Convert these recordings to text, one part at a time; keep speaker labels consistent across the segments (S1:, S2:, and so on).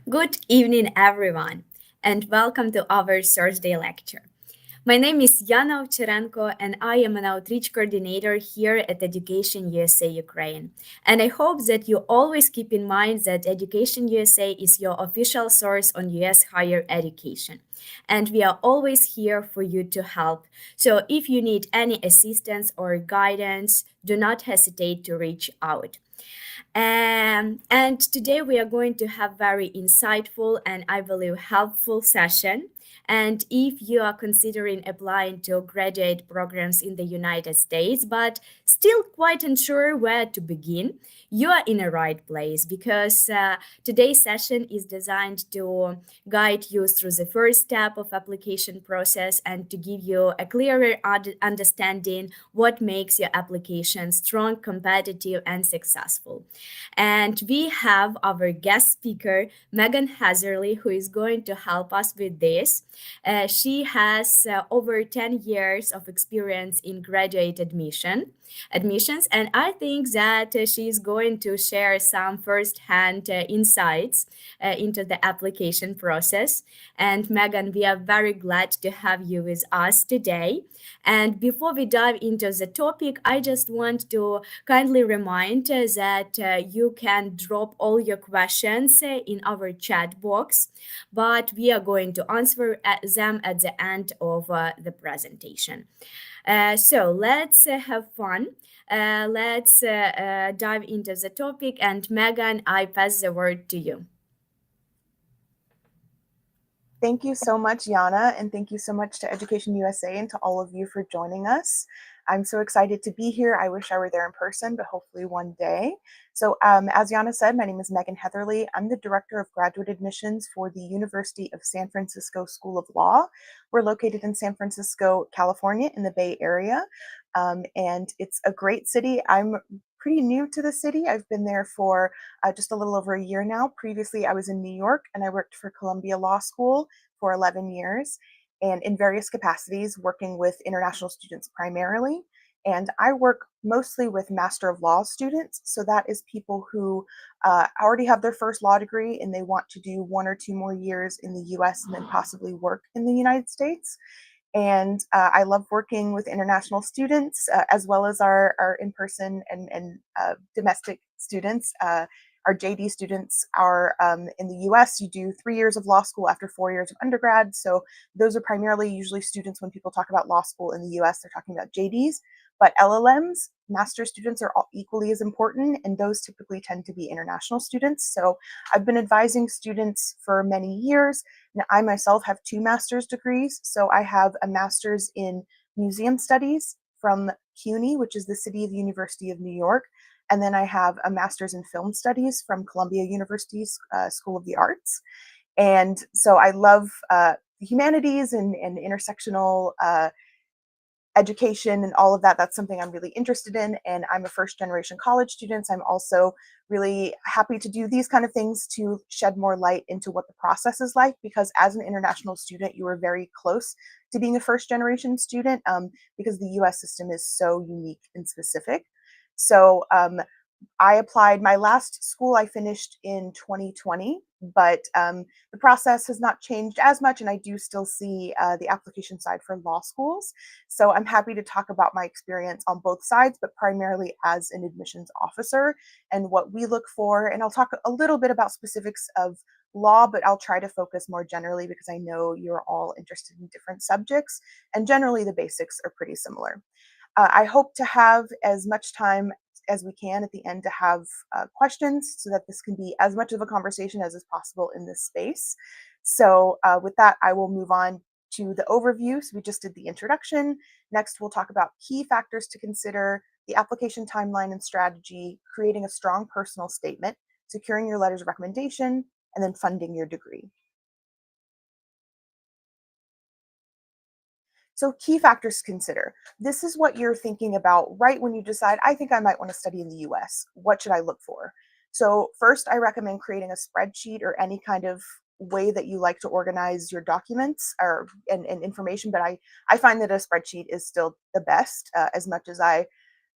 S1: Good evening, everyone, and welcome to our Thursday lecture. My name is Yana Ovcharenko, and I am an outreach coordinator here at Education USA Ukraine. And I hope that you always keep in mind that Education USA is your official source on US higher education. And we are always here for you to help. So if you need any assistance or guidance, do not hesitate to reach out. And today we are going to have very insightful and I believe helpful session. And if you are considering applying to graduate programs in the United States, but still quite unsure where to begin, you are in a right place because today's session is designed to guide you through the first step of application process and to give you a clearer understanding what makes your application strong, competitive, and successful. And we have our guest speaker, Megan Hazerly, who is going to help us with this. She has over 10 years of experience in graduate admissions, and I think that she is going to share some first-hand insights into the application process. And Megan, we are very glad to have you with us today. And before we dive into the topic, I just want to kindly remind that you can drop all your questions in our chat box, but we are going to answer them at the end of the presentation. So let's have fun. Let's dive into the topic. And Megan, I pass the word to you.
S2: Thank you so much, Yana, and thank you so much to Education USA and to all of you for joining us. I'm so excited to be here. I wish I were there in person, but hopefully one day. So as Yana said, my name is Megan Heatherly. I'm the Director of Graduate Admissions for the University of San Francisco School of Law. We're located in San Francisco, California, in the Bay Area, and it's a great city. I'm pretty new to the city. I've been there for just a little over a year now. Previously, I was in New York and I worked for Columbia Law School for 11 years and in various capacities, working with international students primarily. And I work mostly with Master of Laws students. So that is people who already have their first law degree and they want to do 1 or 2 more years in the US and then possibly work in the United States. And I love working with international students as well as our in-person and domestic students. Our JD students are in the US, you do 3 years of law school after 4 years of undergrad. So those are primarily usually students when people talk about law school in the US, they're talking about JDs. But LLMs, master students are all equally as important, and those typically tend to be international students. So I've been advising students for many years. Now, I myself have 2 master's degrees. So I have a master's in museum studies from CUNY, which is the City of University of New York. And then I have a master's in film studies from Columbia University's School of the Arts. And so I love the humanities and intersectional education and all of that. That's something I'm really interested in. And I'm a first generation college student. So I'm also really happy to do these kind of things to shed more light into what the process is like, because as an international student, you are very close to being a first generation student because the US system is so unique and specific. So I applied, my last school I finished in 2020, but the process has not changed as much, and I do still see the application side for law schools. So I'm happy to talk about my experience on both sides, but primarily as an admissions officer and what we look for. And I'll talk a little bit about specifics of law, but I'll try to focus more generally because I know you're all interested in different subjects, and generally the basics are pretty similar. I hope to have as much time as we can at the end to have questions so that this can be as much of a conversation as is possible in this space. So with that, I will move on to the overview. So we just did the introduction. Next, we'll talk about key factors to consider, the application timeline and strategy, creating a strong personal statement, securing your letters of recommendation, and then funding your degree. So key factors to consider. This is what you're thinking about right when you decide, I think I might want to study in the US. What should I look for? So first, I recommend creating a spreadsheet or any kind of way that you like to organize your documents and information. But I find that a spreadsheet is still the best as much as I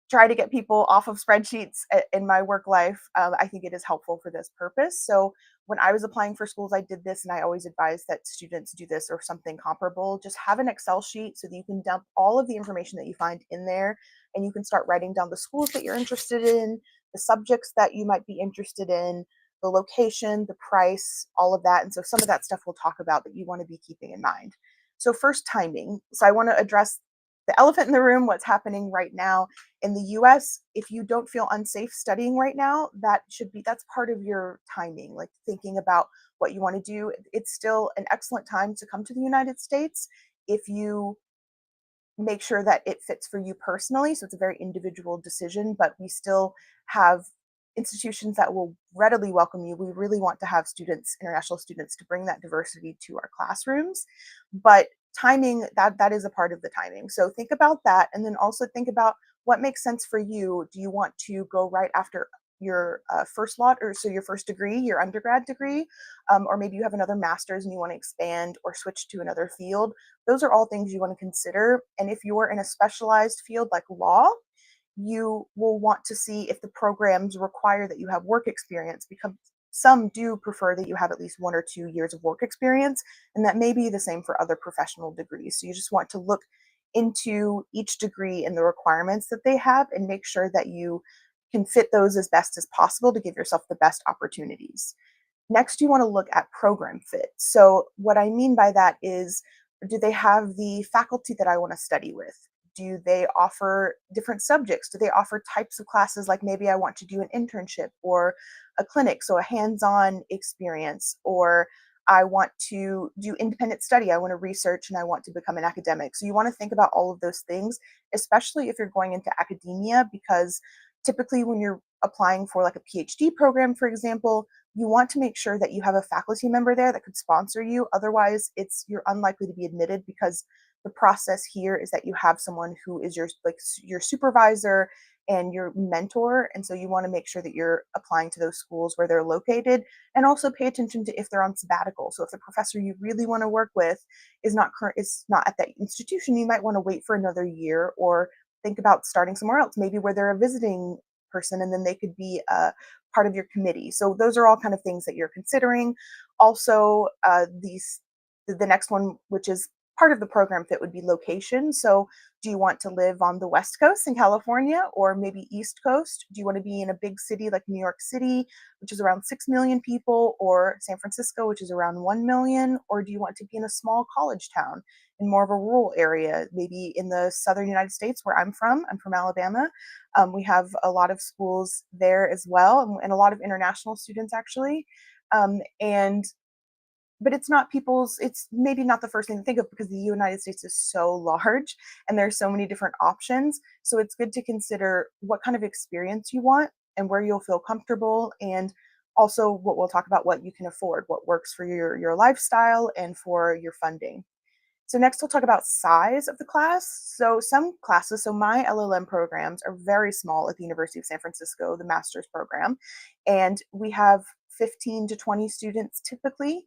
S2: try to get people off of spreadsheets in my work life. I think it is helpful for this purpose. So when I was applying for schools, I did this, and I always advise that students do this or something comparable. Just have an Excel sheet so that you can dump all of the information that you find in there, and you can start writing down the schools that you're interested in, the subjects that you might be interested in, the location, the price, all of that. And so some of that stuff we'll talk about that you want to be keeping in mind. So first, timing. So I want to address the elephant in the room, what's happening right now in the US. If you don't feel unsafe studying right now, that's part of your timing, like thinking about what you want to do. It's still an excellent time to come to the United States if you make sure that it fits for you personally. So it's a very individual decision, but we still have institutions that will readily welcome you. We really want to have students, international students, to bring that diversity to our classrooms. But timing, that is a part of the timing. So think about that, and then also think about what makes sense for you. Do you want to go right after your first lot, or so your first degree, your undergrad degree, or maybe you have another master's and you want to expand or switch to another field? Those are all things you want to consider. And if you're in a specialized field like law, you will want to see if the programs require that you have work experience, because some do prefer that you have at least 1 or 2 years of work experience, and that may be the same for other professional degrees. So you just want to look into each degree and the requirements that they have, and make sure that you can fit those as best as possible to give yourself the best opportunities. Next, you want to look at program fit. So what I mean by that is, do they have the faculty that I want to study with? Do they offer different subjects? Do they offer types of classes, like maybe I want to do an internship or a clinic, so a hands-on experience, or I want to do independent study, I want to research, and I want to become an academic. So you want to think about all of those things, especially if you're going into academia, because typically when you're applying for like a PhD program, for example, you want to make sure that you have a faculty member there that could sponsor you. Otherwise, you're unlikely to be admitted, because the process here is that you have someone who is your supervisor and your mentor. And so you want to make sure that you're applying to those schools where they're located, and also pay attention to if they're on sabbatical. So if the professor you really want to work with is not at that institution, you might want to wait for another year, or think about starting somewhere else, maybe where they're a visiting person, and then they could be a part of your committee. So those are all kind of things that you're considering. Also, the next one, which is part of the program fit, would be location. So do you want to live on the West Coast in California, or maybe East Coast? Do you want to be in a big city like New York City, which is around 6 million people, or San Francisco, which is around 1 million? Or do you want to be in a small college town in more of a rural area, maybe in the southern United States, where I'm from? I'm from Alabama. We have a lot of schools there as well, and a lot of international students, actually. But it's maybe not the first thing to think of, because the United States is so large and there's so many different options. So it's good to consider what kind of experience you want and where you'll feel comfortable, and also what we'll talk about, what you can afford, what works for your lifestyle and for your funding. So next we'll talk about size of the class. So some classes, so my LLM programs are very small at the University of San Francisco, the master's program, and we have 15 to 20 students typically.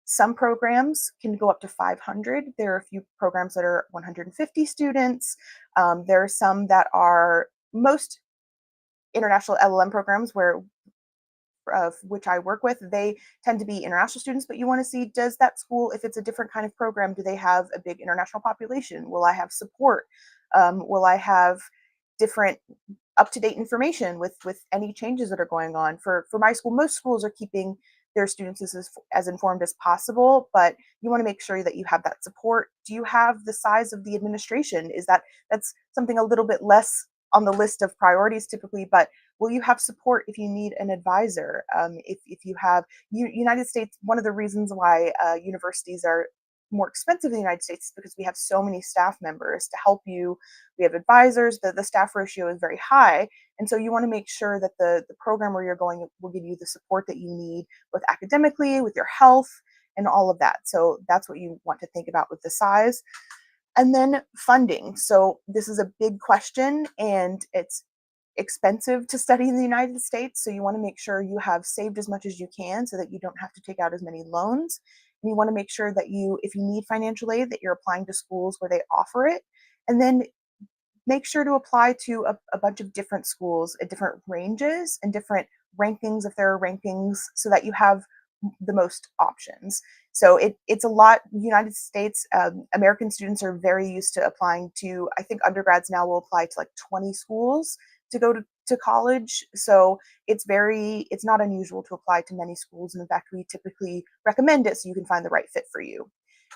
S2: Some programs can go up to 500. There are a few programs that are 150 students. There are some that are, most international LLM programs which I work with, they tend to be international students, but you want to see, does that school, if it's a different kind of program, do they have a big international population? Will I have support? Will I have different up-to-date information with any changes that are going on? For my school, most schools are keeping their students as informed as possible, but you want to make sure that you have that support. Do you have the size of the administration? That's something a little bit less on the list of priorities typically, but will you have support if you need an advisor? If you have United States, one of the reasons why universities are more expensive in the United States is because we have so many staff members to help you. We have advisors, the staff ratio is very high. And so you want to make sure that the program where you're going will give you the support that you need, both academically, with your health, and all of that. So that's what you want to think about with the size. And then funding. So this is a big question, and it's expensive to study in the United States. So you want to make sure you have saved as much as you can so that you don't have to take out as many loans. And you want to make sure that if you need financial aid, that you're applying to schools where they offer it. And then make sure to apply to a bunch of different schools at different ranges and different rankings, if there are rankings, so that you have the most options. So it's a lot. United States, American students are very used to applying to, I think undergrads now will apply to like 20 schools to go to college. So it's not unusual to apply to many schools. And in fact, we typically recommend it so you can find the right fit for you.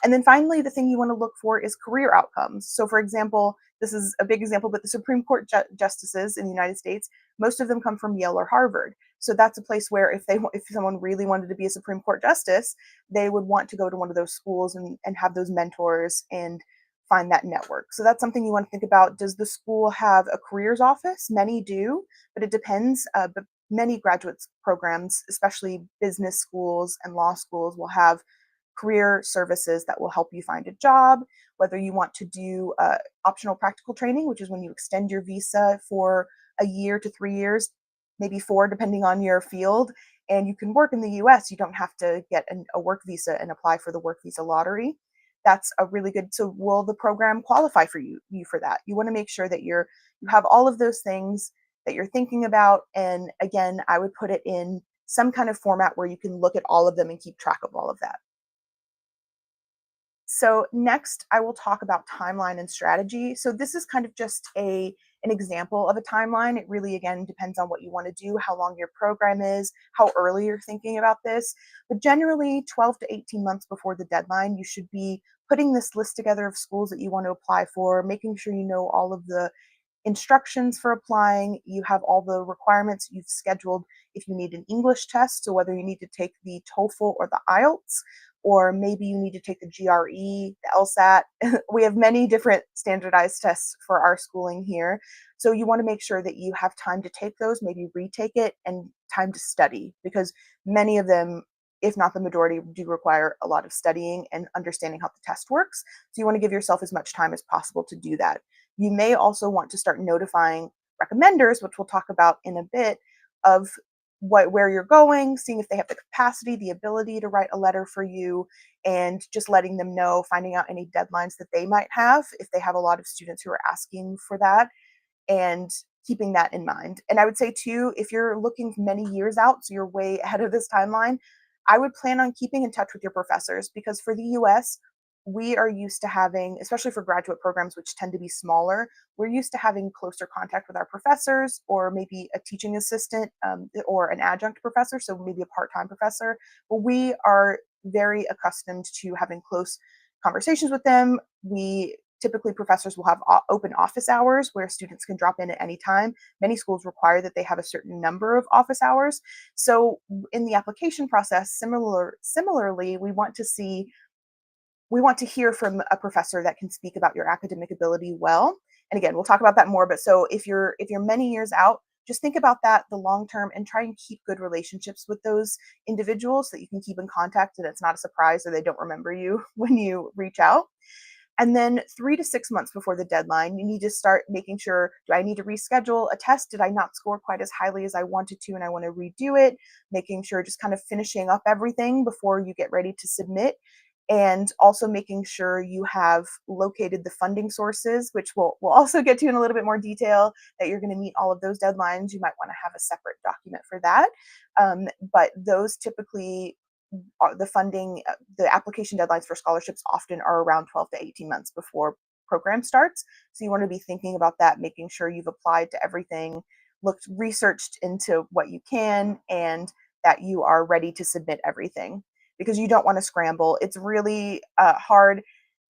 S2: And then finally, the thing you want to look for is career outcomes. So for example, this is a big example, but the Supreme Court justices in the United States, most of them come from Yale or Harvard. So that's a place where if someone really wanted to be a Supreme Court justice, they would want to go to one of those schools and have those mentors and find that network. So that's something you want to think about. Does the school have a careers office? Many do, but it depends. But many graduate programs, especially business schools and law schools, will have career services that will help you find a job, whether you want to do optional practical training, which is when you extend your visa for a year to 3 years, maybe 4, depending on your field, and you can work in the US. You don't have to get a work visa and apply for the work visa lottery. That's a really good, so will the program qualify for you for that? You want to make sure that you have all of those things that you're thinking about. And again, I would put it in some kind of format where you can look at all of them and keep track of all of that. So next, I will talk about timeline and strategy. So this is kind of just an example of a timeline. It really, again, depends on what you want to do, how long your program is, how early you're thinking about this. But generally, 12 to 18 months before the deadline, you should be putting this list together of schools that you want to apply for, making sure you know all of the instructions for applying, you have all the requirements, you've scheduled if you need an English test, so whether you need to take the TOEFL or the IELTS, or maybe you need to take the GRE, the LSAT. We have many different standardized tests for our schooling here. So you want to make sure that you have time to take those, maybe retake it, and time to study, because many of them, if not the majority, do require a lot of studying and understanding how the test works. So you want to give yourself as much time as possible to do that. You may also want to start notifying recommenders, which we'll talk about in a bit, of where you're going, seeing if they have the capacity, the ability to write a letter for you, and just letting them know, finding out any deadlines that they might have if they have a lot of students who are asking for that, and keeping that in mind. And I would say too, if you're looking many years out, so you're way ahead of this timeline, I would plan on keeping in touch with your professors, because for the US, we are used to having, especially for graduate programs, which tend to be smaller, we're used to having closer contact with our professors, or maybe a teaching assistant, or an adjunct professor, so maybe a part-time professor. But we are very accustomed to having close conversations with them. Typically, professors will have open office hours where students can drop in at any time. Many schools require that they have a certain number of office hours. So in the application process, similarly, we want to hear from a professor that can speak about your academic ability well. And again, we'll talk about that more. But so if you're many years out, just think about that, the long term, and try and keep good relationships with those individuals so that you can keep in contact and it's not a surprise or they don't remember you when you reach out. And then 3 to 6 months before the deadline, you need to start making sure, do I need to reschedule a test? Did I not score quite as highly as I wanted to and I want to redo it? Making sure, just kind of finishing up everything before you get ready to submit. And also making sure you have located the funding sources, which we'll also get to in a little bit more detail, that you're going to meet all of those deadlines. You might want to have a separate document for that. But those typically are the application deadlines for scholarships often are around 12 to 18 months before program starts. So you want to be thinking about that, making sure you've applied to everything, researched into what you can, and that you are ready to submit everything, because you don't want to scramble. It's really hard.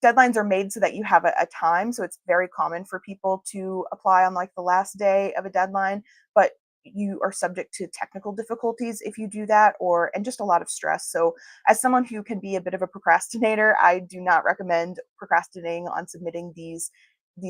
S2: Deadlines are made so that you have a time. So it's very common for people to apply on like the last day of a deadline, but you are subject to technical difficulties if you do that, and just a lot of stress. So as someone who can be a bit of a procrastinator, I do not recommend procrastinating on submitting these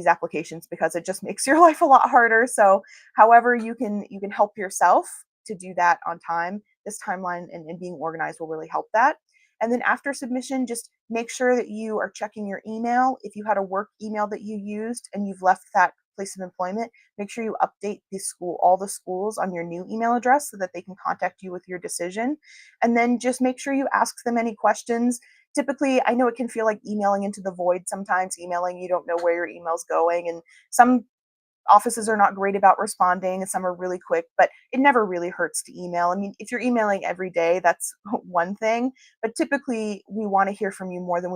S2: applications, because it just makes your life a lot harder. So however you can help yourself to do that on time, this timeline and being organized will really help that. And then after submission, just make sure that you are checking your email. If you had a work email that you used and you've left that place of employment, make sure you update all the schools on your new email address so that they can contact you with your decision. And then just make sure you ask them any questions. Typically, I know it can feel like emailing into the void sometimes, emailing, you don't know where your email's going. And some offices are not great about responding, and some are really quick, but it never really hurts to email. I mean, if you're emailing every day, that's one thing, but typically we want to hear from you more than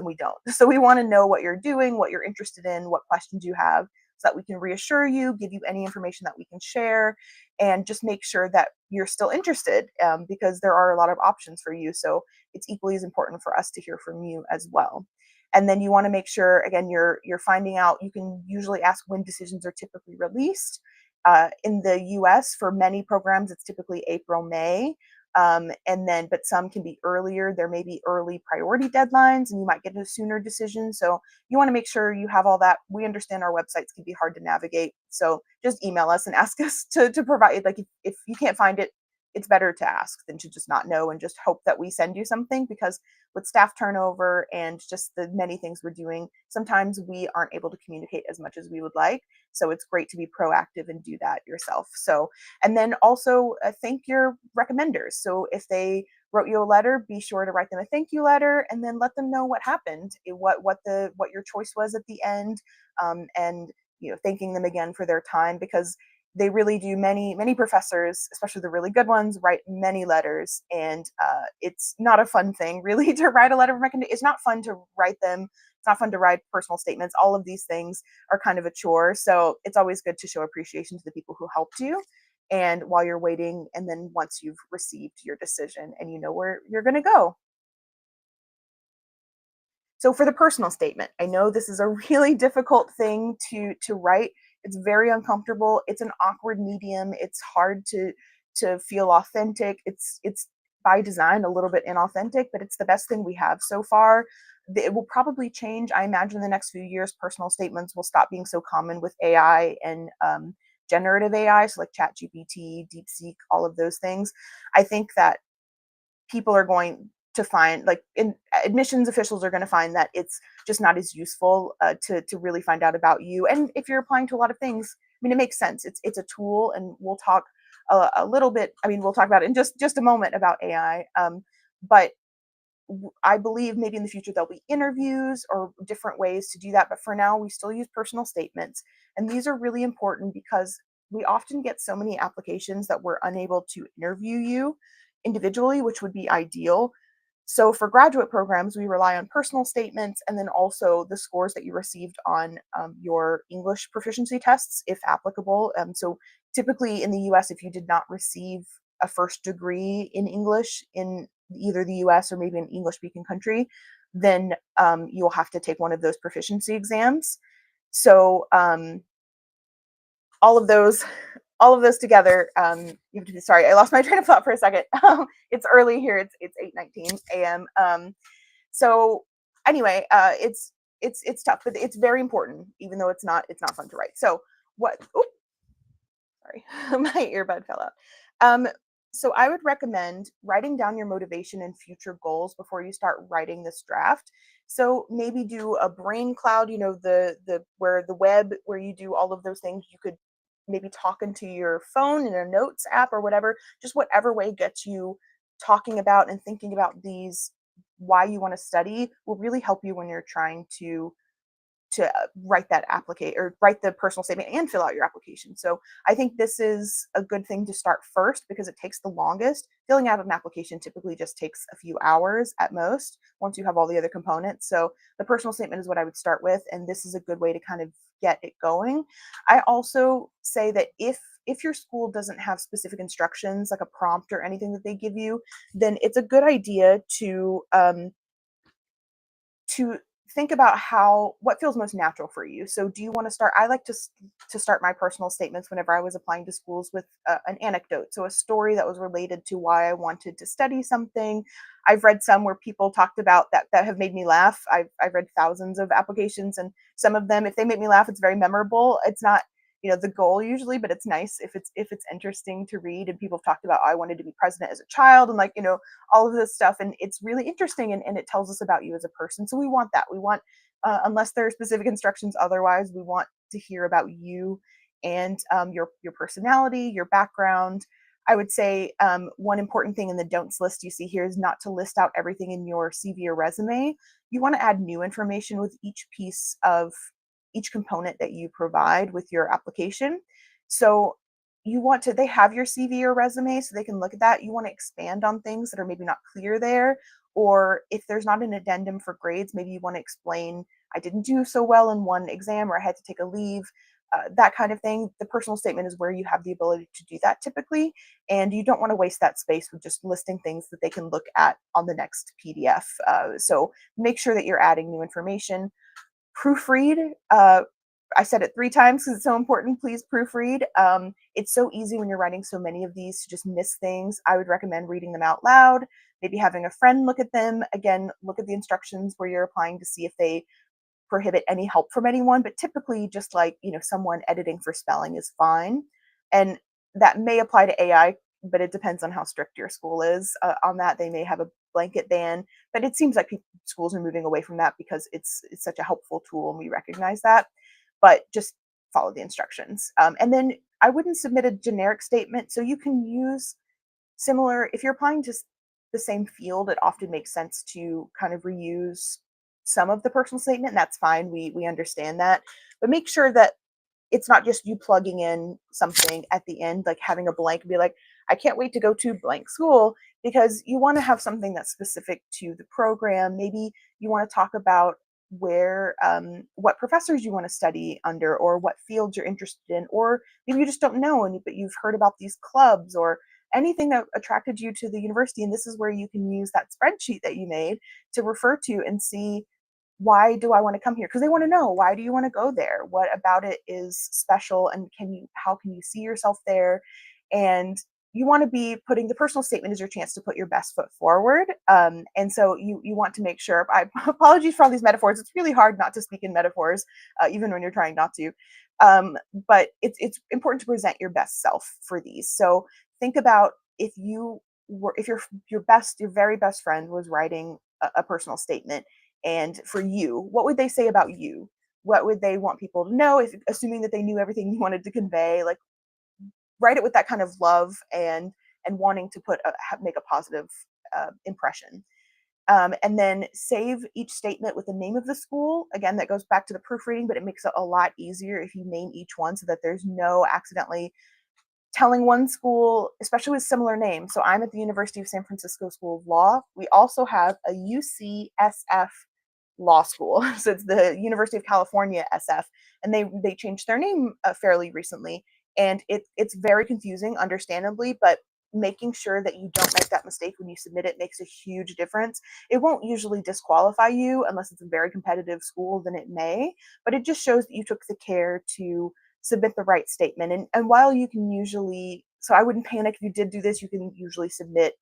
S2: we don't. So we want to know what you're doing, what you're interested in, what questions you have, so that we can reassure you, give you any information that we can share, and just make sure that you're still interested, because there are a lot of options for you. So it's equally as important for us to hear from you as well. And then you want to make sure, again, you're finding out. You can usually ask when decisions are typically released. In the US, for many programs, it's typically April, May. But some can be earlier. There may be early priority deadlines, and you might get a sooner decision. So you want to make sure you have all that. We understand our websites can be hard to navigate. So just email us and ask us to provide, like, if you can't find it, it's better to ask than to just not know and just hope that we send you something, because with staff turnover and just the many things we're doing, sometimes we aren't able to communicate as much as we would like. So it's great to be proactive and do that yourself. So, and then also thank your recommenders. So if they wrote you a letter, be sure to write them a thank you letter, and then let them know what happened, what your choice was at the end, and thanking them again for their time, because they really do. Many professors, especially the really good ones, write many letters, and it's not a fun thing really to write a letter of recommendation. It's not fun to write them. It's not fun to write personal statements. All of these things are kind of a chore. So it's always good to show appreciation to the people who helped you, and while you're waiting, and then once you've received your decision and you know where you're going to go. So for the personal statement, I know this is a really difficult thing to write. It's very uncomfortable. It's an awkward medium. It's hard to feel authentic. It's by design a little bit inauthentic, but it's the best thing we have so far. It will probably change. I imagine in the next few years, personal statements will stop being so common with AI and generative AI, so like ChatGPT, DeepSeek, all of those things. I think that people are going to find, like, admissions officials are going to find that it's just not as useful to really find out about you. And if you're applying to a lot of things, I mean, it makes sense. It's a tool, and we'll talk a little bit. I mean, we'll talk about it in just a moment about AI. But I believe maybe in the future there'll be interviews or different ways to do that. But for now, we still use personal statements, and these are really important because we often get so many applications that we're unable to interview you individually, which would be ideal. So for graduate programs, we rely on personal statements, and then also the scores that you received on your English proficiency tests, if applicable. So typically in the US, if you did not receive a first degree in English in either the US or maybe an English-speaking country, then you'll have to take one of those proficiency exams. So all of those together, you have to be sorry, I lost my train of thought for a second. It's early here. It's 8:19 a.m. So anyway, it's tough, but it's very important, even though it's not fun to write. So what? Oops, sorry, my earbud fell out. So I would recommend writing down your motivation and future goals before you start writing this draft. So maybe do a brain cloud, the web where you do all of those things. You could maybe talk into your phone in a notes app or whatever, just whatever way gets you talking about and thinking about these, why you want to study, will really help you when you're trying to write that or write the personal statement and fill out your application. So I think this is a good thing to start first because it takes the longest. Filling out an application typically just takes a few hours at most once you have all the other components. So the personal statement is what I would start with, and this is a good way to kind of get it going. I also say that if your school doesn't have specific instructions, like a prompt or anything that they give you, then it's a good idea to think about what feels most natural for you. So do you want to start? I like to start my personal statements whenever I was applying to schools with an anecdote. So a story that was related to why I wanted to study something. I've read some where people talked about that have made me laugh. I've read thousands of applications, and some of them, if they make me laugh, it's very memorable. It's not the goal usually, but it's nice if it's interesting to read. And people have talked about, I wanted to be president as a child, and all of this stuff, and it's really interesting, and it tells us about you as a person. So we want that. We want, unless there are specific instructions otherwise, we want to hear about you and your personality, your background. I would say one important thing in the don'ts list you see here is not to list out everything in your CV or resume. You want to add new information with each piece of each component that you provide with your application. So they have your CV or resume so they can look at that. You want to expand on things that are maybe not clear there. Or if there's not an addendum for grades, maybe you want to explain, I didn't do so well in one exam, or I had to take a leave, that kind of thing. The personal statement is where you have the ability to do that typically. And you don't want to waste that space with just listing things that they can look at on the next PDF. So make sure that you're adding new information. Proofread. I said it 3 times because it's so important. Please proofread. It's so easy when you're writing so many of these to just miss things. I would recommend reading them out loud, maybe having a friend look at them. Again, look at the instructions where you're applying to see if they prohibit any help from anyone, but typically just like, someone editing for spelling is fine. And that may apply to AI, but it depends on how strict your school is on that. They may have a blanket ban, but it seems like schools are moving away from that because it's such a helpful tool and we recognize that. But just follow the instructions. And then I wouldn't submit a generic statement. So you can use similar, if you're applying to the same field, it often makes sense to kind of reuse some of the personal statement, and that's fine. We understand that. But make sure that it's not just you plugging in something at the end, like having a blank and be like, I can't wait to go to blank school, because you want to have something that's specific to the program. Maybe you want to talk about what professors you want to study under, or what fields you're interested in, or maybe you just don't know, but you've heard about these clubs or anything that attracted you to the university. And this is where you can use that spreadsheet that you made to refer to and see, why do I want to come here? Because they want to know, why do you want to go there? What about it is special? And how can you see yourself there? And you want to be putting the personal statement as your chance to put your best foot forward. And so you want to make sure, apologies for all these metaphors. It's really hard not to speak in metaphors, even when you're trying not to. But it's important to present your best self for these. So think about if your very best friend was writing a personal statement, and for you, what would they say about you? What would they want people to know, assuming that they knew everything you wanted to convey? Like, write it with that kind of love and wanting to make a positive impression. And then save each statement with the name of the school. Again, that goes back to the proofreading, but it makes it a lot easier if you name each one so that there's no accidentally telling one school, especially with similar names. So I'm at the University of San Francisco School of Law. We also have a UCSF Law School. So it's the University of California SF, and they changed their name fairly recently. And it's very confusing, understandably, but making sure that you don't make that mistake when you submit it makes a huge difference. It won't usually disqualify you unless it's a very competitive school, then it may, but it just shows that you took the care to submit the right statement. And while you can usually, so I wouldn't panic if you did do this, you can usually submit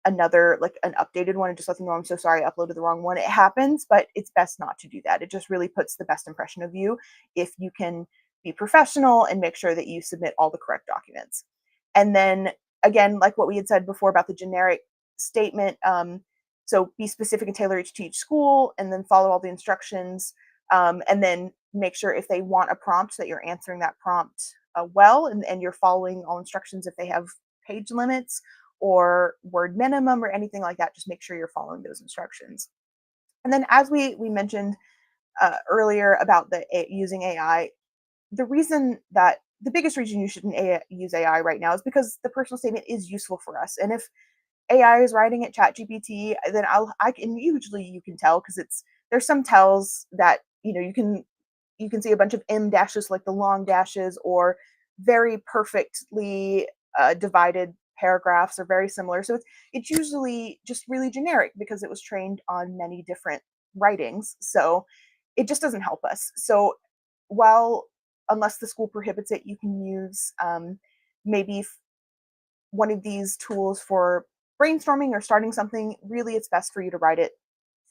S2: another, like an updated one, and just let them know, I'm so sorry, I uploaded the wrong one. It happens, but it's best not to do that. It just really puts the best impression of you if you can be professional and make sure that you submit all the correct documents. And then again, like what we had said before about the generic statement, so be specific and tailor to each school, and then follow all the instructions, and then make sure if they want a prompt that you're answering that prompt well, and you're following all instructions. If they have page limits or word minimum or anything like that, just make sure you're following those instructions. And then, as we mentioned earlier about using AI, the biggest reason you shouldn't use AI right now is because the personal statement is useful for us. And if AI is writing at ChatGPT, then you can tell, because there's some tells that you can see a bunch of M dashes, like the long dashes, or very perfectly divided paragraphs are very similar. So it's usually just really generic because it was trained on many different writings. So it just doesn't help us. So unless the school prohibits it, you can use maybe one of these tools for brainstorming or starting something. Really, it's best for you to write it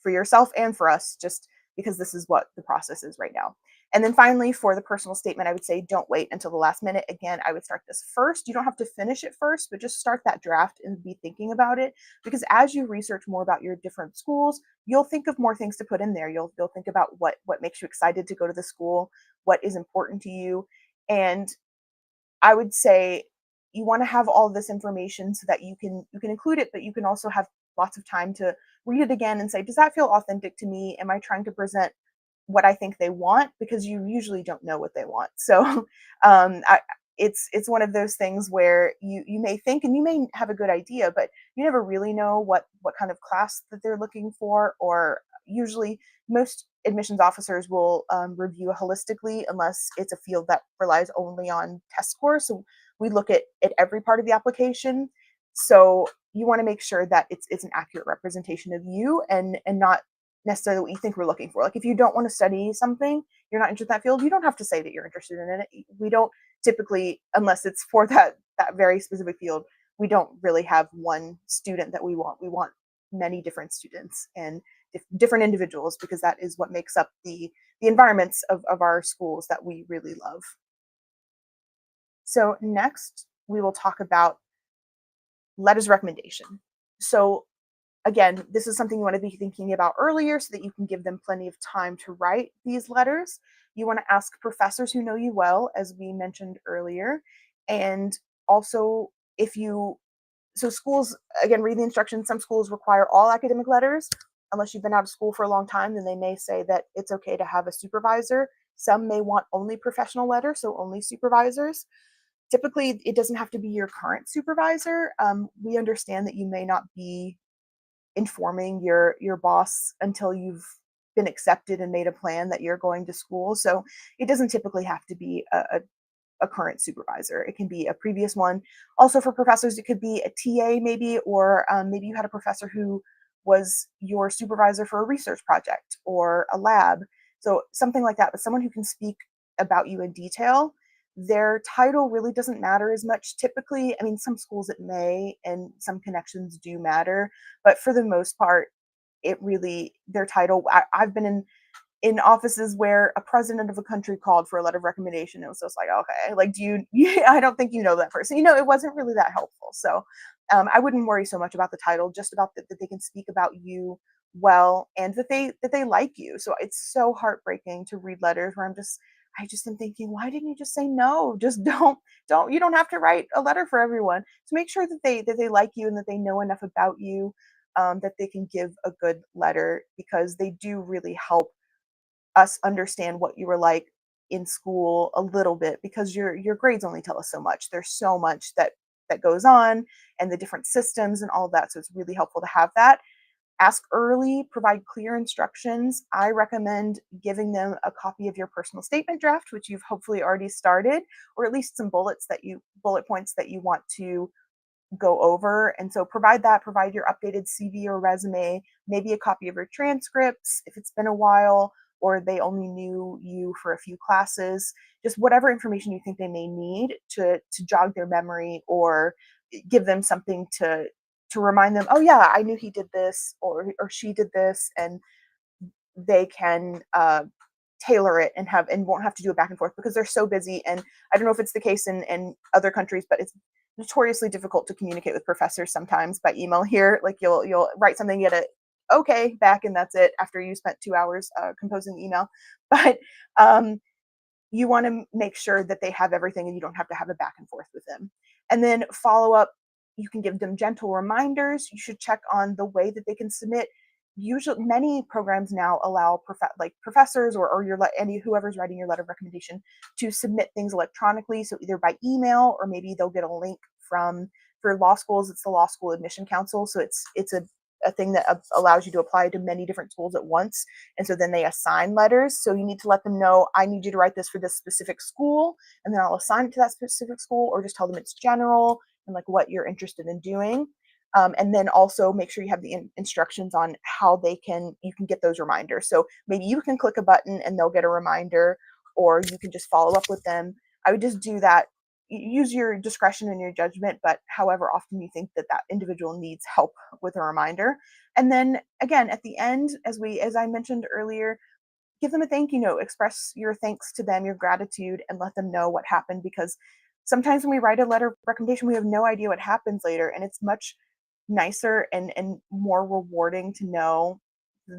S2: for yourself and for us, just because this is what the process is right now. And then finally, for the personal statement, I would say don't wait until the last minute. Again, I would start this first. You don't have to finish it first, but just start that draft and be thinking about it. Because as you research more about your different schools, you'll think of more things to put in there. You'll think about what makes you excited to go to the school, what is important to you. And I would say you want to have all of this information so that you can include it, but you can also have lots of time to read it again and say, does that feel authentic to me? Am I trying to present what I think they want, because you usually don't know what they want. So it's one of those things where you may think and you may have a good idea, but you never really know what kind of class that they're looking for. Or usually most admissions officers will review holistically, unless it's a field that relies only on test scores. So we look at every part of the application. So you want to make sure that it's an accurate representation of you, and not necessarily what you think we're looking for. Like, if you don't want to study something, you're not interested in that field, you don't have to say that you're interested in it. We don't typically, unless it's for that very specific field, we don't really have one student that we want. We want many different students and different individuals, because that is what makes up the environments of our schools that we really love. So next, we will talk about letters of recommendation. So again, this is something you want to be thinking about earlier, so that you can give them plenty of time to write these letters. You want to ask professors who know you well, as we mentioned earlier. And also, so schools, again, read the instructions. Some schools require all academic letters. Unless you've been out of school for a long time, then they may say that it's okay to have a supervisor. Some may want only professional letters, so only supervisors. Typically, it doesn't have to be your current supervisor. We understand that you may not be informing your boss until you've been accepted and made a plan that you're going to school. So it doesn't typically have to be a current supervisor. It can be a previous one. Also, for professors, it could be a TA maybe, or maybe you had a professor who was your supervisor for a research project or a lab. So something like that, but someone who can speak about you in detail. Their title really doesn't matter as much typically. I mean, some schools it may, and some connections do matter, but for the most part, their title, I've been in offices where a president of a country called for a letter of recommendation. It was just like, okay, like, I don't think you know that person. It wasn't really that helpful. So I wouldn't worry so much about the title, just about that they can speak about you well, and that they like you. So it's so heartbreaking to read letters where I just am thinking, why didn't you just say no? Just you don't have to write a letter for everyone. So make sure that they like you, and that they know enough about you, that they can give a good letter, because they do really help us understand what you were like in school a little bit, because your grades only tell us so much. There's so much that goes on, and the different systems and all of that. So it's really helpful to have that. Ask early, provide clear instructions. I recommend giving them a copy of your personal statement draft, which you've hopefully already started, or at least some bullet points that you want to go over. And so provide your updated CV or resume, maybe a copy of your transcripts if it's been a while, or they only knew you for a few classes. Just whatever information you think they may need to jog their memory, or give them something to remind them, oh yeah, I knew he did this, or she did this, and they can tailor it and won't have to do it back and forth, because they're so busy. And I don't know if it's the case in other countries, but it's notoriously difficult to communicate with professors sometimes by email here. Like, you'll write something, get it okay back, and that's it, after you spent 2 hours composing the email. But you want to make sure that they have everything, and you don't have to have a back and forth with them. And then follow up. You can give them gentle reminders. You should check on the way that they can submit. Usually, many programs now allow professors or whoever's writing your letter of recommendation to submit things electronically. So either by email, or maybe they'll get a link for law schools, it's the Law School Admission Council. So it's a thing that allows you to apply to many different schools at once. And so then they assign letters. So you need to let them know, I need you to write this for this specific school, and then I'll assign it to that specific school, or just tell them it's general and like what you're interested in doing. And then also make sure you have the instructions on how you can get those reminders. So maybe you can click a button and they'll get a reminder, or you can just follow up with them. I would just do that. Use your discretion and your judgment, but however often you think that individual needs help with a reminder. And then again, at the end, as I mentioned earlier, give them a thank you note, express your thanks to them, your gratitude, and let them know what happened, because sometimes when we write a letter of recommendation, we have no idea what happens later, and it's much nicer and more rewarding to know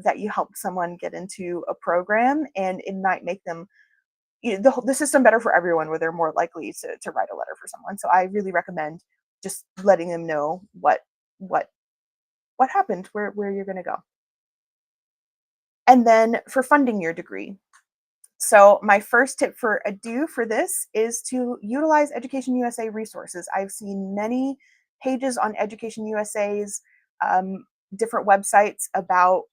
S2: that you helped someone get into a program, and it might make them the system better for everyone, where they're more likely to write a letter for someone. So I really recommend just letting them know what happened, where you're going to go. And then for funding your degree. So my first tip for this is to utilize Education USA resources. I've seen many pages on Education USA's different websites about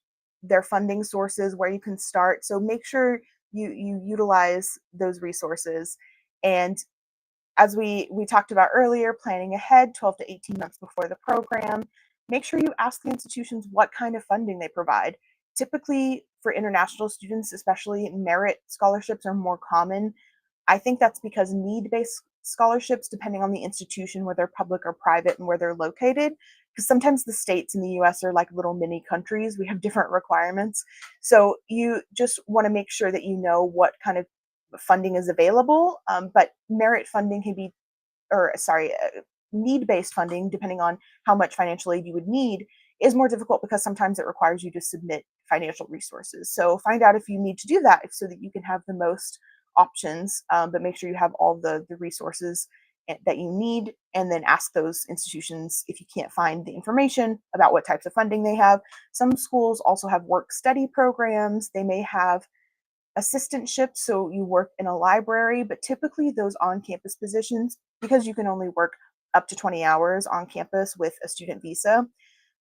S2: their funding sources, where you can start. So make sure you utilize those resources. And as we talked about earlier, planning ahead 12 to 18 months before the program, make sure you ask the institutions what kind of funding they provide. Typically, for international students, especially, merit scholarships are more common. I think that's because need-based scholarships, depending on the institution, whether public or private and where they're located, because sometimes the states in the US are like little mini countries. We have different requirements. So you just want to make sure that you know what kind of funding is available, but merit funding can be, need-based funding, depending on how much financial aid you would need, is more difficult because sometimes it requires you to submit financial resources. So find out if you need to do that so that you can have the most options, but make sure you have all the resources that you need, and then ask those institutions if you can't find the information about what types of funding they have. Some schools also have work-study programs. They may have assistantships, so you work in a library, but typically those on-campus positions, because you can only work up to 20 hours on campus with a student visa,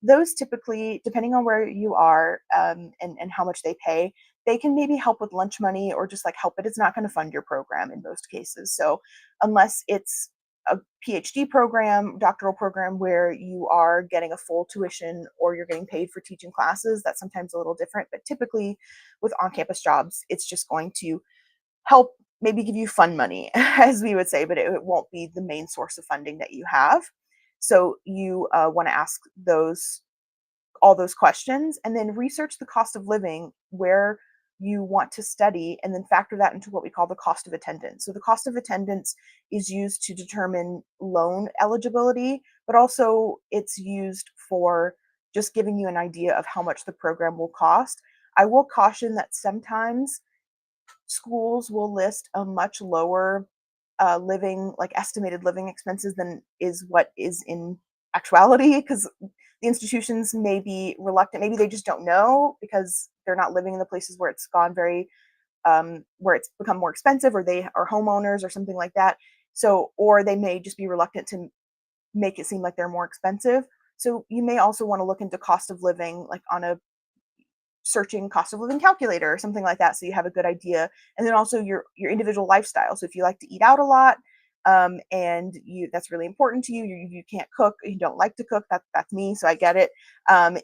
S2: those typically, depending on where you are and how much they pay, they can maybe help with lunch money or just like help, but it's not going to fund your program in most cases. So unless it's a PhD program, doctoral program where you are getting a full tuition or you're getting paid for teaching classes, that's sometimes a little different. But typically with on-campus jobs, it's just going to help maybe give you fun money, as we would say, but it won't be the main source of funding that you have. So you want to ask all those questions, and then research the cost of living where you want to study, and then factor that into what we call the cost of attendance. So the cost of attendance is used to determine loan eligibility, but also it's used for just giving you an idea of how much the program will cost. I will caution that sometimes schools will list a much lower estimated living expenses than is what is in actuality, because the institutions may be reluctant. Maybe they just don't know because they're not living in the places where it's gone where it's become more expensive, or they are homeowners or something like that. So, or they may just be reluctant to make it seem like they're more expensive. So you may also want to look into cost of living, like on a searching cost of living calculator or something like that, so you have a good idea. And then also your individual lifestyle. So if you like to eat out a lot, and that's really important to you, you can't cook, you don't like to cook, that's me, so I get it.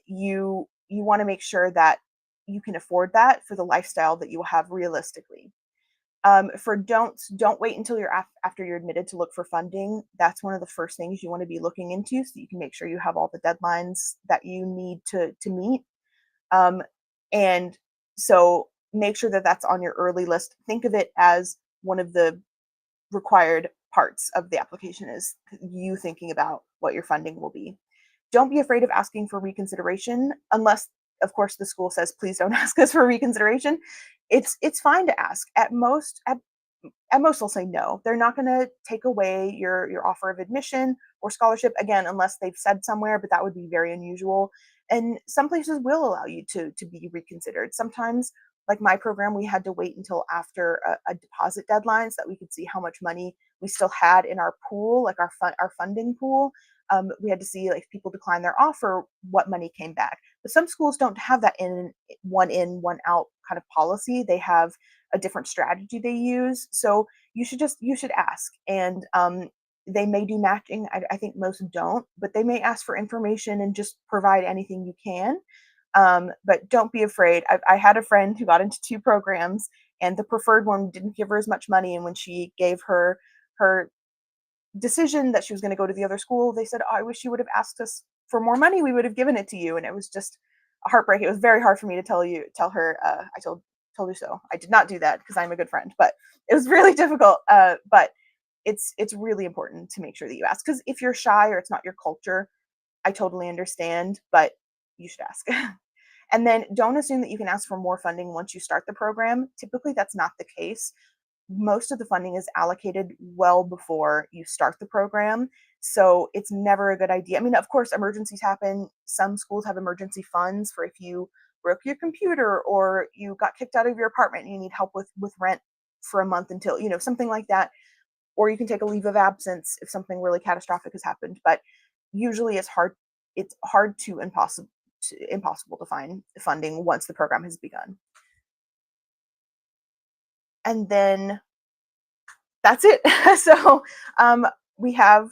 S2: You want to make sure that you can afford that for the lifestyle that you will have realistically. For don't wait until you're after you're admitted to look for funding. That's one of the first things you want to be looking into, so you can make sure you have all the deadlines that you need to meet. And so make sure that that's on your early list. Think of it as one of the required parts of the application, is you thinking about what your funding will be. Don't be afraid of asking for reconsideration, unless, of course, the school says, please don't ask us for reconsideration. It's fine to ask. At most they'll say no. They're not going to take away your offer of admission or scholarship, again, unless they've said somewhere, but that would be very unusual. And some places will allow you to be reconsidered. Sometimes, like my program, we had to wait until after a deposit deadline so that we could see how much money we still had in our pool, like our funding pool. We had to see, like, if people decline their offer, what money came back. But some schools don't have that in, one out kind of policy. They have a different strategy they use. So you should ask. And they may do matching. I think most don't, but they may ask for information and just provide anything you can. But don't be afraid. I had a friend who got into 2 programs, and the preferred one didn't give her as much money. And when she gave her decision that she was going to go to the other school, they said, oh, I wish you would have asked us for more money. We would have given it to you. And it was just a heartbreak. It was very hard for me to tell her, I told you so. I did not do that because I'm a good friend, but it was really difficult. But it's really important to make sure that you ask, because if you're shy or it's not your culture, I totally understand, but you should ask. And then don't assume that you can ask for more funding once you start the program. Typically, that's not the case. Most of the funding is allocated well before you start the program. So it's never a good idea. I mean, of course, emergencies happen. Some schools have emergency funds for if you broke your computer, or you got kicked out of your apartment and you need help with rent for a month until, something like that. Or you can take a leave of absence if something really catastrophic has happened. But usually it's hard to impossible to find funding once the program has begun. And then that's it. So we have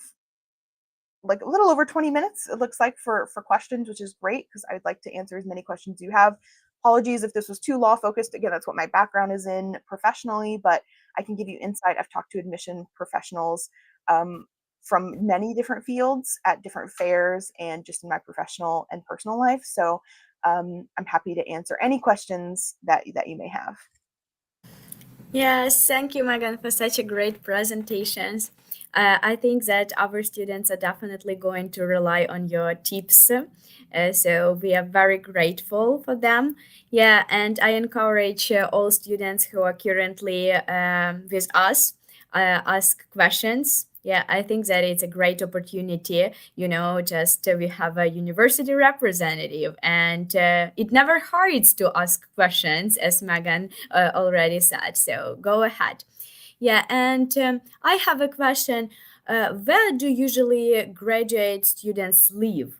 S2: like a little over 20 minutes, it looks like, for questions, which is great because I'd like to answer as many questions you have. Apologies if this was too law focused. Again, that's what my background is in professionally, but I can give you insight. I've talked to admission professionals from many different fields at different fairs and just in my professional and personal life. So I'm happy to answer any questions that you may have.
S1: Yes, thank you, Megan, for such a great presentations. I think that our students are definitely going to rely on your tips. So we are very grateful for them. Yeah, and I encourage all students who are currently with us ask questions. Yeah, I think that it's a great opportunity. Just we have a university representative, and it never hurts to ask questions, as Megan already said. So go ahead. Yeah, and I have a question. Where do usually graduate students live?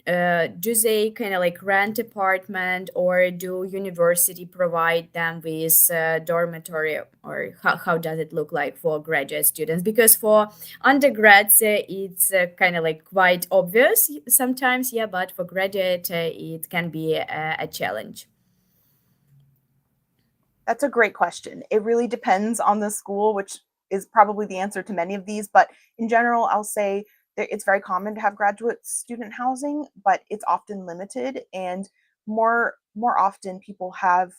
S1: Do they kind of like rent apartment, or do university provide them with dormitory, or how does it look like for graduate students? Because for undergrads, it's kind of like quite obvious sometimes, yeah, but for graduate, it can be a challenge.
S2: That's a great question. It really depends on the school, which is probably the answer to many of these. But in general, I'll say that it's very common to have graduate student housing, but it's often limited. And more often, people have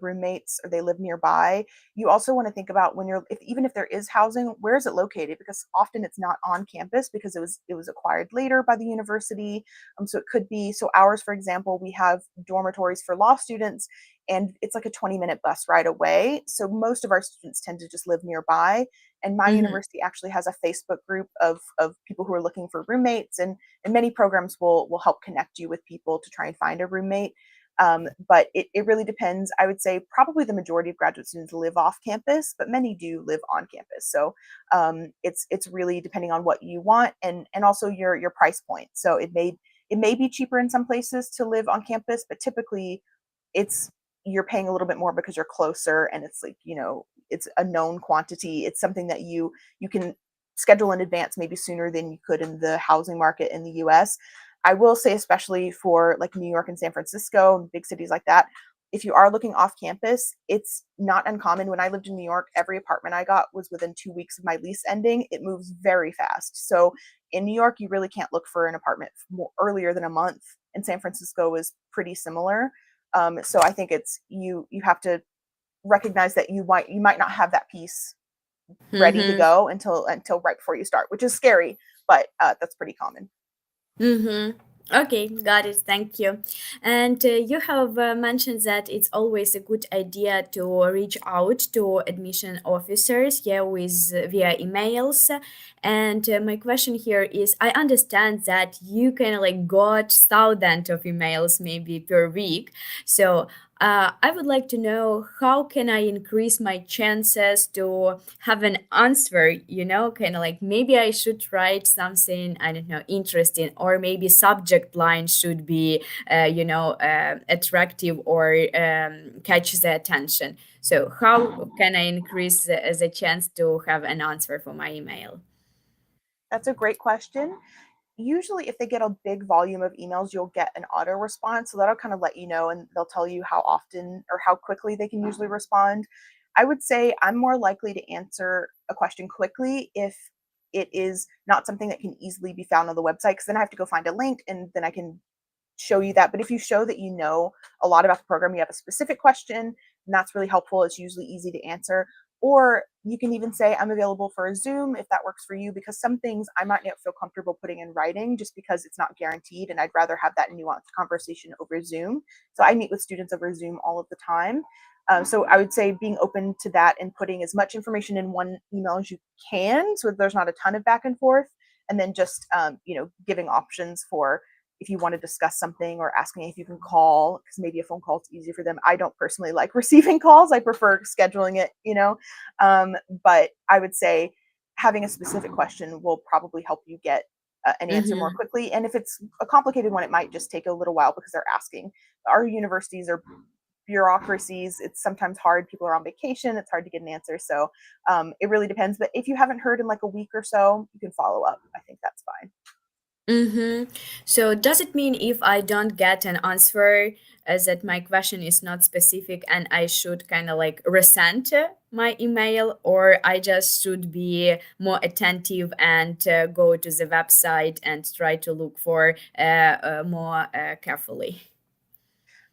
S2: roommates or they live nearby. You also want to think about when even if there is housing, where is it located? Because often it's not on campus because it was acquired later by the university. So it could be, so ours, for example, we have dormitories for law students, and it's like a 20-minute bus ride away. So most of our students tend to just live nearby. And my university actually has a Facebook group of people who are looking for roommates, and many programs will help connect you with people to try and find a roommate. But it really depends. I would say probably the majority of graduate students live off campus, but many do live on campus. So it's really depending on what you want, and also your price point. So it may be cheaper in some places to live on campus, but typically you're paying a little bit more because you're closer, and it's like, it's a known quantity. It's something that you can schedule in advance, maybe sooner than you could in the housing market in the US. I will say, especially for like New York and San Francisco and big cities like that, if you are looking off campus, it's not uncommon. When I lived in New York, every apartment I got was within 2 weeks of my lease ending. It moves very fast. So in New York, you really can't look for an apartment earlier than a month. And San Francisco is pretty similar. So I think it's you have to recognize that you might not have that piece ready to go until right before you start, which is scary, but that's pretty common.
S1: Okay, got it. Thank you. And you have mentioned that it's always a good idea to reach out to admission officers, yeah, via emails. And my question here is, I understand that you kind of like got thousands of emails maybe per week. So I would like to know, how can I increase my chances to have an answer, kind of like maybe I should write something, I don't know, interesting, or maybe subject line should be, attractive or catch the attention. So how can I increase the chance to have an answer for my email?
S2: That's a great question. Usually if they get a big volume of emails, you'll get an auto response. So that'll kind of let you know, and they'll tell you how often or how quickly they can usually respond. I would say I'm more likely to answer a question quickly if it is not something that can easily be found on the website, because then I have to go find a link and then I can show you that. But if you show that you know a lot about the program, you have a specific question, and that's really helpful. It's usually easy to answer. Or you can even say, I'm available for a Zoom if that works for you, because some things I might not feel comfortable putting in writing just because it's not guaranteed, and I'd rather have that nuanced conversation over Zoom. So I meet with students over Zoom all of the time. So I would say being open to that and putting as much information in one email as you can, so that there's not a ton of back and forth, and then just giving options for if you want to discuss something, or asking if you can call, because maybe a phone call is easier for them. I don't personally like receiving calls. I prefer scheduling it, but I would say having a specific question will probably help you get an answer more quickly. And if it's a complicated one, it might just take a little while because they're asking. Our universities are bureaucracies. It's sometimes hard. People are on vacation. It's hard to get an answer. So it really depends. But if you haven't heard in like a week or so, you can follow up. I think that's fine.
S1: So does it mean if I don't get an answer, that my question is not specific and I should kind of like resend my email, or I just should be more attentive and go to the website and try to look for more carefully?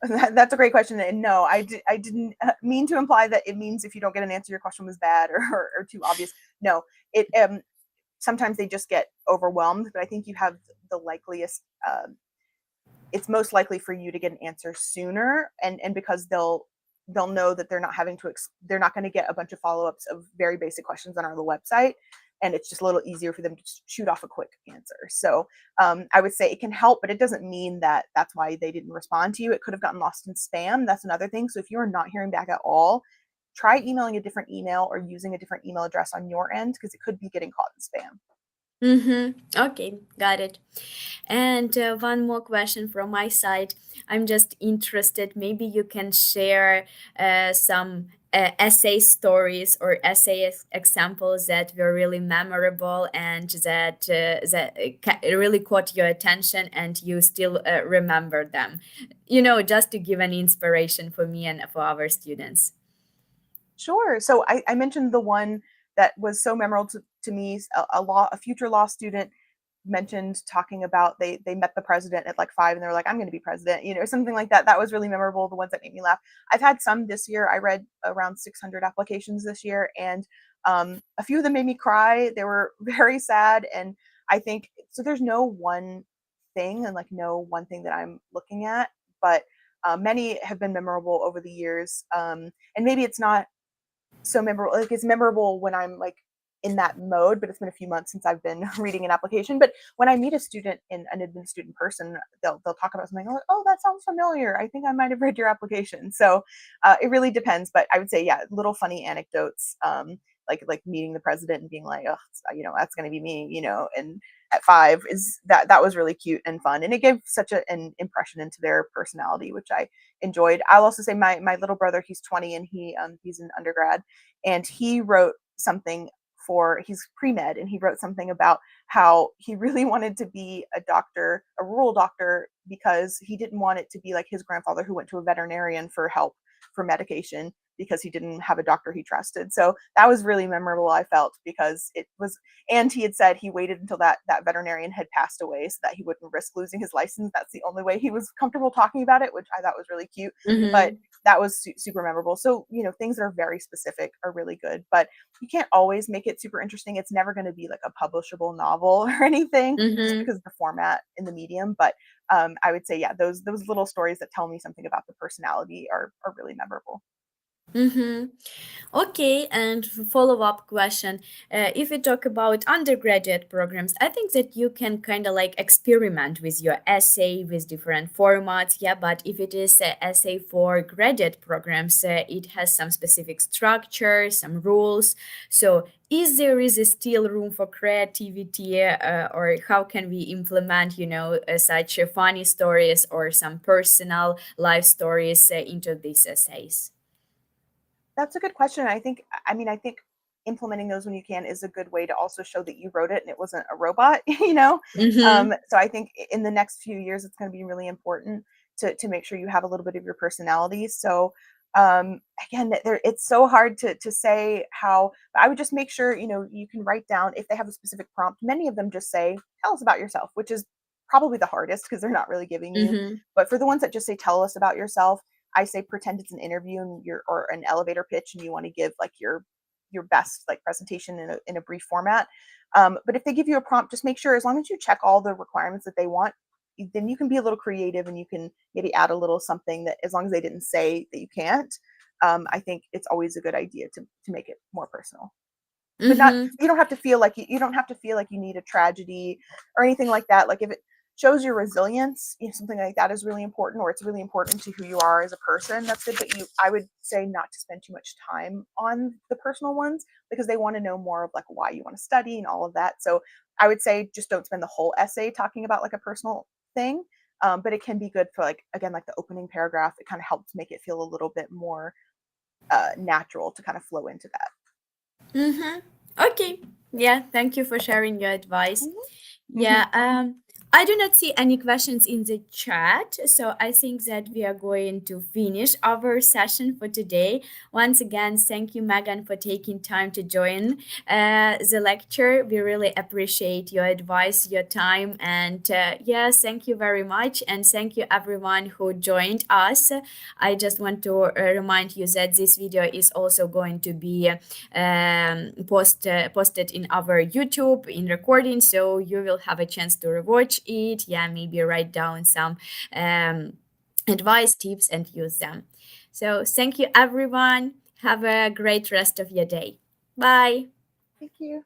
S2: That's a great question. And no, I didn't mean to imply that it means if you don't get an answer, your question was bad or too obvious. No, it sometimes they just get overwhelmed, but I think you have the likeliest, it's most likely for you to get an answer sooner, and because they'll know that they're not having to, they're not going to get a bunch of follow-ups of very basic questions on our website, and it's just a little easier for them to just shoot off a quick answer. So I would say it can help, but it doesn't mean that that's why they didn't respond to you. It could have gotten lost in spam. That's another thing. So if you're not hearing back at all, try emailing a different email or using a different email address on your end, because it could be getting caught in spam.
S1: Okay, got it. And one more question from my side. I'm just interested, maybe you can share some essay stories or essay examples that were really memorable and that really caught your attention and you still remember them. Just to give an inspiration for me and for our students.
S2: Sure. So I mentioned the one that was so memorable to me. A future law student mentioned talking about they met the president at like 5 and they were like, I'm going to be president, something like that. That was really memorable. The ones that made me laugh. I've had some this year. I read around 600 applications this year, and a few of them made me cry. They were very sad. And I think, so there's no one thing and like no one thing that I'm looking at, but many have been memorable over the years. And maybe it's not so memorable, like it's memorable when I'm like in that mode, but it's been a few months since I've been reading an application. But when I meet a student in an admin student person, they'll talk about something like, oh, that sounds familiar. I think I might have read your application. So it really depends. But I would say, yeah, little funny anecdotes, like meeting the president and being like, oh, that's going to be me, and at 5 is that was really cute and fun. And it gave such an impression into their personality, which I enjoyed. I'll also say my little brother, he's 20 and he's an undergrad, and he wrote something he's pre-med, and he wrote something about how he really wanted to be a doctor, a rural doctor, because he didn't want it to be like his grandfather who went to a veterinarian for help for medication because he didn't have a doctor he trusted. So that was really memorable, I felt, because it was, and he had said he waited until that veterinarian had passed away so that he wouldn't risk losing his license. That's the only way he was comfortable talking about it, which I thought was really cute. But that was super memorable. So, things that are very specific are really good, but you can't always make it super interesting. It's never going to be like a publishable novel or anything just because of the format in the medium. But I would say, yeah, those little stories that tell me something about the personality are really memorable.
S1: Okay, and follow-up question. If we talk about undergraduate programs, I think that you can kind of like experiment with your essay with different formats. Yeah, but if it is an essay for graduate programs, it has some specific structure, some rules. So is there still room for creativity, or how can we implement, such funny stories or some personal life stories into these essays?
S2: That's a good question. I think implementing those when you can is a good way to also show that you wrote it and it wasn't a robot, So I think in the next few years, it's going to be really important to make sure you have a little bit of your personality. So again, it's so hard to say how, but I would just make sure, you can write down if they have a specific prompt. Many of them just say, tell us about yourself, which is probably the hardest because they're not really giving you. But for the ones that just say, tell us about yourself, I say pretend it's an interview and or an elevator pitch and you want to give like your best like presentation in a brief format. But if they give you a prompt, just make sure as long as you check all the requirements that they want, then you can be a little creative and you can maybe add a little something that, as long as they didn't say that you can't, I think it's always a good idea to make it more personal. But not, you don't have to feel like you don't have to feel like you need a tragedy or anything like that. Like if it shows your resilience, something like that is really important, or it's really important to who you are as a person. That's good. But I would say not to spend too much time on the personal ones, because they want to know more of like why you want to study and all of that. So I would say just don't spend the whole essay talking about like a personal thing. But it can be good for like, again, like the opening paragraph. It kind of helps make it feel a little bit more natural to kind of flow into that.
S1: Okay. Yeah, thank you for sharing your advice.
S2: Mhm.
S1: Yeah, I do not see any questions in the chat, so I think that we are going to finish our session for today. Once again, thank you, Megan, for taking time to join the lecture. We really appreciate your advice, your time, and yes, thank you very much. And thank you, everyone who joined us. I just want to remind you that this video is also going to be posted in our YouTube in recording, so you will have a chance to rewatch it. Yeah, maybe write down some advice, tips, and use them. So thank you, everyone. Have a great rest of your day. Bye.
S2: Thank you.